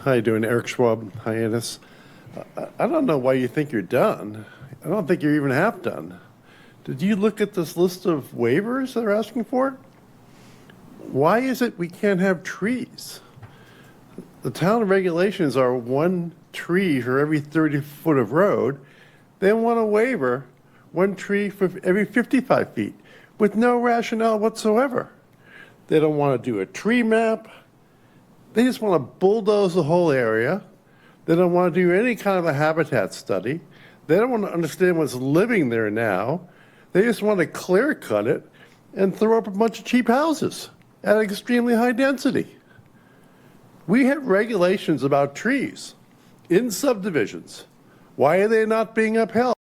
How you doing? Eric Schwab, Hyannis. I don't know why you think you're done. I don't think you're even half done. Did you look at this list of waivers that they're asking for? Why is it we can't have trees? The town regulations are 1 tree for every 30 foot of road. They want a waiver, 1 tree for every 55 feet, with no rationale whatsoever. They don't want to do a tree map. They just want to bulldoze the whole area. They don't want to do any kind of a habitat study. They don't want to understand what's living there now. They just want to clear cut it and throw up a bunch of cheap houses at extremely high density. We have regulations about trees in subdivisions. Why are they not being upheld?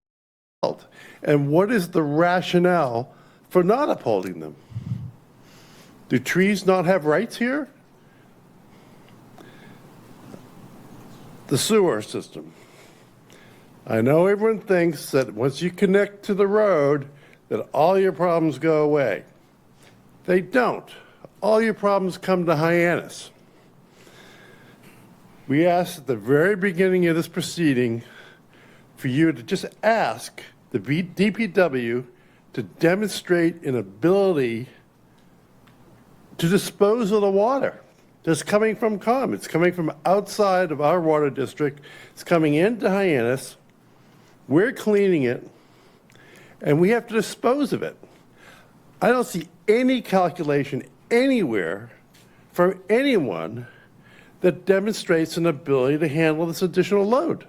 And what is the rationale for not upholding them? Do trees not have rights here? The sewer system. I know everyone thinks that once you connect to the road, that all your problems go away. They don't. All your problems come to Hyannis. We asked at the very beginning of this proceeding for you to just ask the DPW to demonstrate an ability to dispose of the water that's coming from COM. It's coming from outside of our water district. It's coming into Hyannis. We're cleaning it, and we have to dispose of it. I don't see any calculation anywhere from anyone that demonstrates an ability to handle this additional load.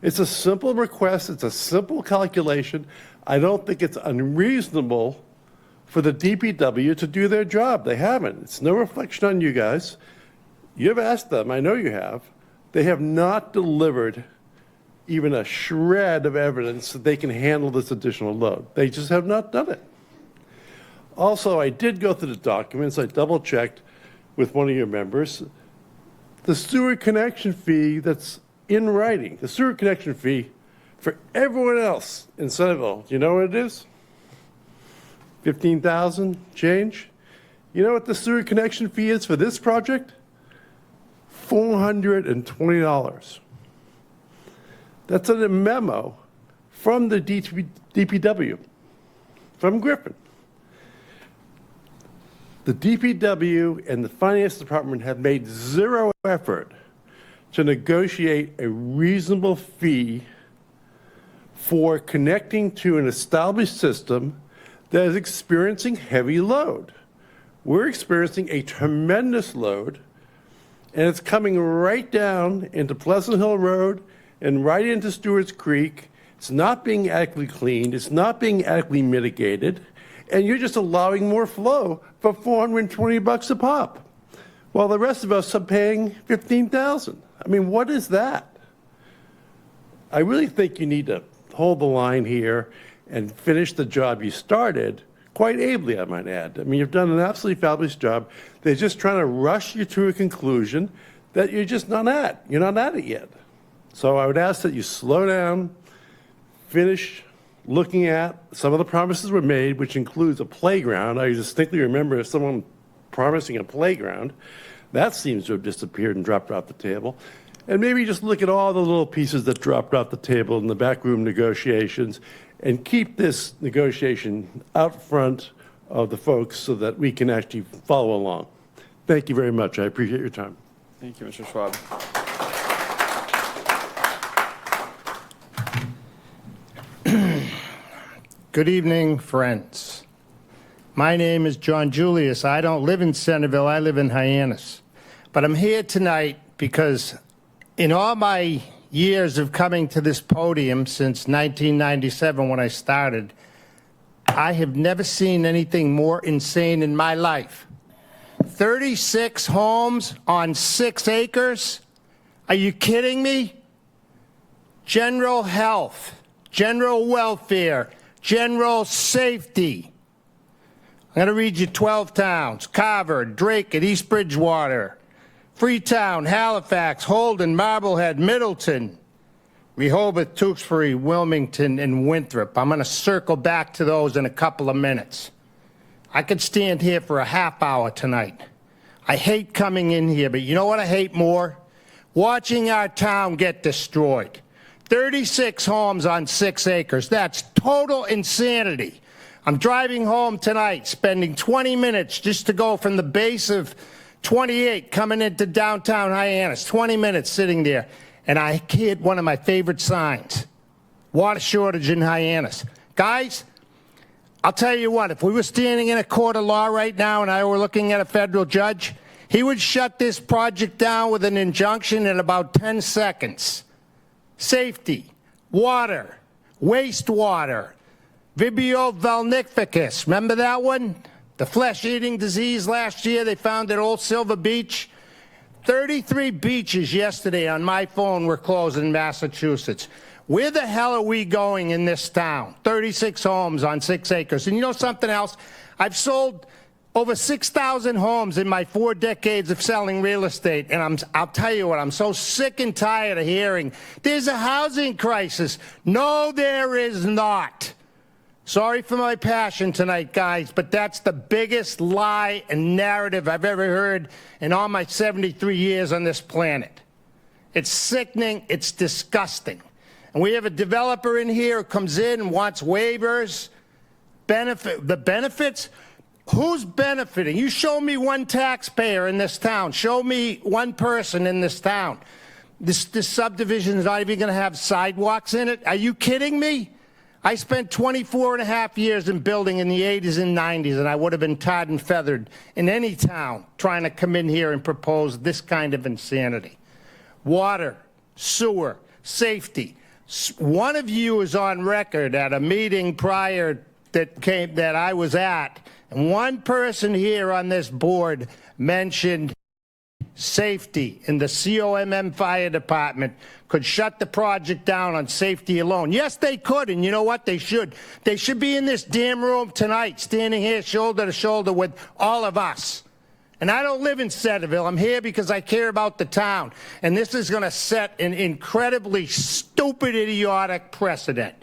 It's a simple request. It's a simple calculation. I don't think it's unreasonable for the DPW to do their job. They haven't. It's no reflection on you guys. You've asked them. I know you have. They have not delivered even a shred of evidence that they can handle this additional load. They just have not done it. Also, I did go through the documents. I double-checked with one of your members. The sewer connection fee that's in writing, the sewer connection fee for everyone else in Centerville, you know what it is? 15,000 change. You know what the sewer connection fee is for this project? $420. That's in a memo from the DPW, from Griffin. The DPW and the finance department have made zero effort to negotiate a reasonable fee for connecting to an established system that is experiencing heavy load. We're experiencing a tremendous load, and it's coming right down into Pleasant Hill Road and right into Stewart's Creek. It's not being adequately cleaned. It's not being adequately mitigated. And you're just allowing more flow for $420 a pop, while the rest of us are paying $15,000. I mean, what is that? I really think you need to hold the line here and finish the job you started, quite ably, I might add. I mean, you've done an absolutely fabulous job. They're just trying to rush you to a conclusion that you're just not at. You're not at it yet. So I would ask that you slow down, finish looking at some of the promises were made, which includes a playground. I distinctly remember someone promising a playground. That seems to have disappeared and dropped off the table. And maybe just look at all the little pieces that dropped off the table in the backroom negotiations and keep this negotiation out front of the folks so that we can actually follow along. Thank you very much. I appreciate your time. Thank you, Mr. Schwab. Good evening, friends. My name is John Julius. I don't live in Centerville. I live in Hyannis. But I'm here tonight because in all my years of coming to this podium since 1997 when I started, I have never seen anything more insane in my life. 36 homes on 6 acres? Are you kidding me? General health, general welfare, general safety. I'm going to read you 12 towns: Carver, Drake, East Bridgewater, Freetown, Halifax, Holden, Marblehead, Middleton, Rehoboth, Tewksbury, Wilmington, and Winthrop. I'm going to circle back to those in a couple of minutes. I could stand here for a half hour tonight. I hate coming in here, but you know what I hate more? watching our town get destroyed. 36 homes on 6 acres. That's total insanity. I'm driving home tonight, spending 20 minutes just to go from the base of 28 coming into downtown Hyannis. 20 minutes sitting there. And I hit one of my favorite signs. Water shortage in Hyannis. Guys, I'll tell you what, if we were standing in a court of law right now and I were looking at a federal judge, he would shut this project down with an injunction in about 10 seconds. Safety, water, wastewater, Vibrio vulnificus. Remember that one? The flesh-eating disease last year they found at Old Silver Beach. 33 beaches yesterday on my phone were closed in Massachusetts. Where the hell are we going in this town? 36 homes on 6 acres. And you know something else? I've sold over 6,000 homes in my 4 decades of selling real estate, and I'll tell you what, I'm so sick and tired of hearing, there's a housing crisis. No, there is not. Sorry for my passion tonight, guys, but that's the biggest lie and narrative I've ever heard in all my 73 years on this planet. It's sickening, it's disgusting. And we have a developer in here who comes in and wants waivers, the benefits. Who's benefiting? You show me one taxpayer in this town. Show me one person in this town. This subdivision is not even going to have sidewalks in it. Are you kidding me? I spent 24 and a half years in building in the 80s and 90s, and I would have been tarred and feathered in any town trying to come in here and propose this kind of insanity. Water, sewer, safety. One of you is on record at a meeting prior that I was at, and one person here on this board mentioned safety, and the COMM fire department could shut the project down on safety alone. Yes, they could, and you know what? They should. They should be in this damn room tonight, standing here shoulder to shoulder with all of us. And I don't live in Centerville. I'm here because I care about the town. And this is going to set an incredibly stupid, idiotic precedent,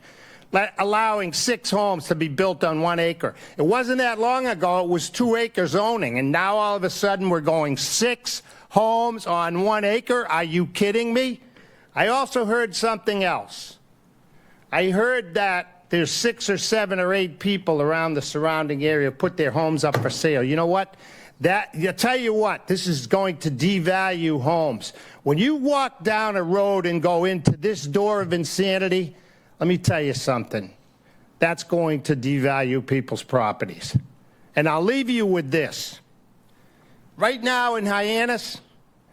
allowing 6 homes to be built on 1 acre. It wasn't that long ago, it was 2 acre zoning, and now all of a sudden we're going 6 homes on 1 acre. Are you kidding me? I also heard something else. I heard that there's 6 or 7 or 8 people around the surrounding area put their homes up for sale. You know what? I'll tell you what, this is going to devalue homes. When you walk down a road and go into this door of insanity, let me tell you something. That's going to devalue people's properties. And I'll leave you with this. Right now in Hyannis,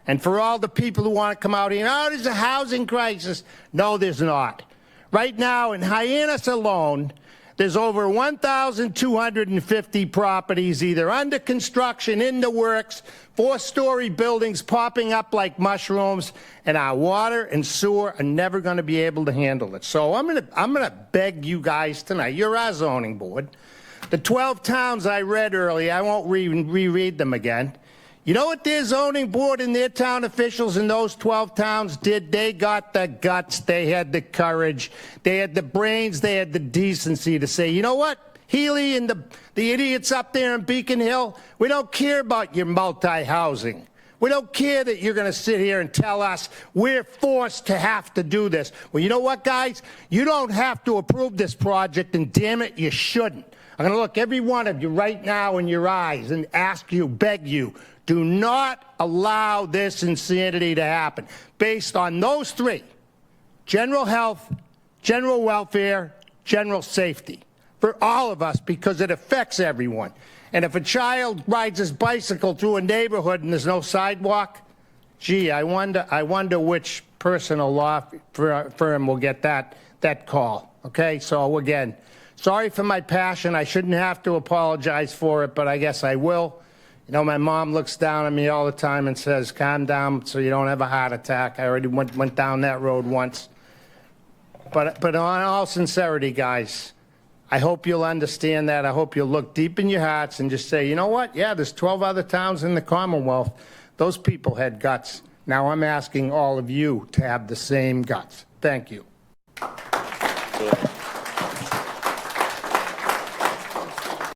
and for all the people who want to come out here, oh, there's a housing crisis. No, there's not. Right now in Hyannis alone, there's over 1,250 properties either under construction, in the works, 4-story buildings popping up like mushrooms, and our water and sewer are never going to be able to handle it. So I'm gonna beg you guys tonight. You're our zoning board. The 12 towns I read earlier, I won't reread them again. You know what their zoning board and their town officials in those 12 towns did? They got the guts, they had the courage, they had the brains, they had the decency to say, you know what, Healy and the idiots up there in Beacon Hill, we don't care about your multi-housing. We don't care that you're going to sit here and tell us we're forced to have to do this. Well, you know what, guys? You don't have to approve this project, and damn it, you shouldn't. I'm going to look every one of you right now in your eyes and ask you, beg you, do not allow this insanity to happen. Based on those 3, general health, general welfare, general safety, for all of us, because it affects everyone. And if a child rides his bicycle through a neighborhood and there's no sidewalk, gee, I wonder which personal law firm will get that call. Okay, so again, sorry for my passion. I shouldn't have to apologize for it, but I guess I will. You know, my mom looks down at me all the time and says, calm down so you don't have a heart attack. I already went down that road once. But on all sincerity, guys, I hope you'll understand that. I hope you'll look deep in your hearts and just say, you know what? Yeah, there's 12 other towns in the Commonwealth. Those people had guts. Now I'm asking all of you to have the same guts. Thank you.